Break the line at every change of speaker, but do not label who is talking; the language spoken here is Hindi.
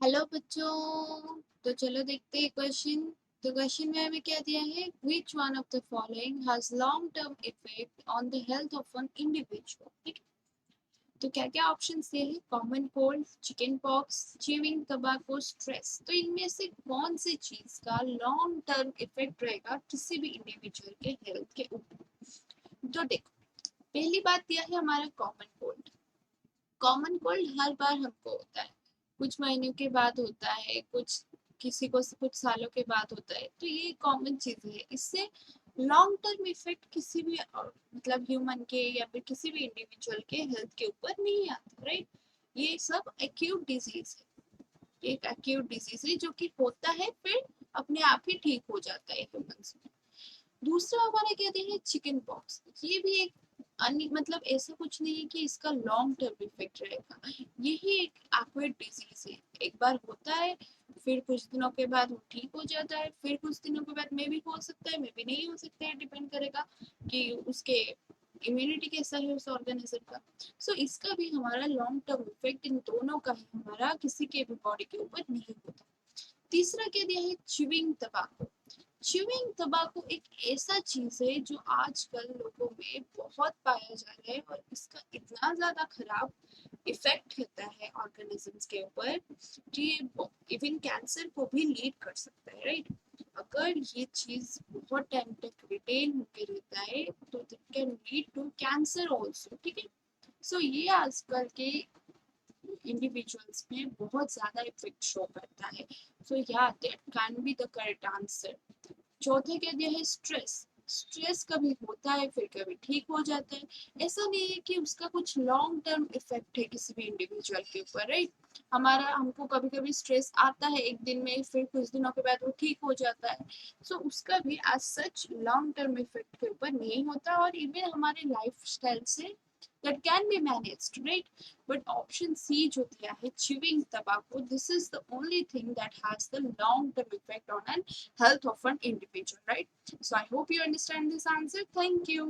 हेलो बच्चों। तो चलो देखते हैं क्वेश्चन। तो क्वेश्चन में हमें क्या दिया है, which one of the following has long term effect on the health of an individual. ठीक है, तो क्या क्या ऑप्शन दिए हैं, common cold, chicken pox, chewing tobacco, stress. तो इनमें से कौन सी चीज का लॉन्ग टर्म इफेक्ट रहेगा किसी भी इंडिविजुअल के हेल्थ के ऊपर। तो देखो, पहली बात दिया है हमारा कॉमन कोल्ड। कॉमन कोल्ड हर बार हमको होता है, कुछ महीनों के बाद होता है, कुछ किसी को कुछ सालों के बाद होता है। तो ये कॉमन चीज है, इससे लॉन्ग टर्म इफेक्ट किसी भी मतलब ह्यूमन के या फिर किसी भी इंडिविजुअल के हेल्थ के ऊपर नहीं आता, राइट। ये सब एक्यूट डिजीज है, ये एक एक्यूट डिजीज है जो कि होता है फिर अपने आप ही ठीक हो जाता है ह्यूमंस में। दूसरा हमारा कहते हैं चिकन पॉक्स। ये भी एक मतलब ऐसा कुछ नहीं है कि इसका लॉन्ग टर्म इफेक्ट रहेगा। यही एक एक्वायर्ड डिजीज है, एक बार होता है, फिर कुछ दिनों के बाद वो ठीक हो जाता है, फिर कुछ दिनों के बाद मे भी हो सकता है, मे भी नहीं हो सकता है, डिपेंड करेगा कि उसके इम्यूनिटी कैसा है उस ऑर्गेनिज्म का। सो इसका भी हमारा लॉन्ग टर्म इफेक्ट इन दोनों का ही हमारा किसी के भी बॉडी के ऊपर नहीं होता। तीसरा कह दिया है च्यूइंग टबैको। च्यूइंग टबैको एक ऐसा चीज है जो आजकल लोगों में बहुत पाया जा रहा है और इसका इतना ज्यादा खराब इफेक्ट होता है ऑर्गेनिजम्स के ऊपर कि इवन कैंसर को भी लीड कर सकता है, राइट। अगर ये चीज बहुत टाइम तक रिटेन होकर रहता है तो it can lead to cancer also, ठीक है। सो ये आजकल के इंडिविजुअल्स में बहुत ज्यादा इफेक्ट शो करता है। सो या that can be the correct answer. चौथे कह दिया है स्ट्रेस। स्ट्रेस कभी होता है फिर कभी ठीक हो जाता है, ऐसा नहीं है कि उसका कुछ लॉन्ग टर्म इफेक्ट है किसी भी इंडिविजुअल के ऊपर, राइट। हमारा हमको कभी कभी स्ट्रेस आता है एक दिन में, फिर कुछ दिनों के बाद वो ठीक हो जाता है। सो उसका भी as such long term effect के ऊपर नहीं होता और इवन हमारे लाइफ स्टाइल से that can be managed, right? But option C जो दिया है chewing tobacco, this is the only thing that has the long term effect on an health of an individual, right? So I hope you understand this answer. Thank you.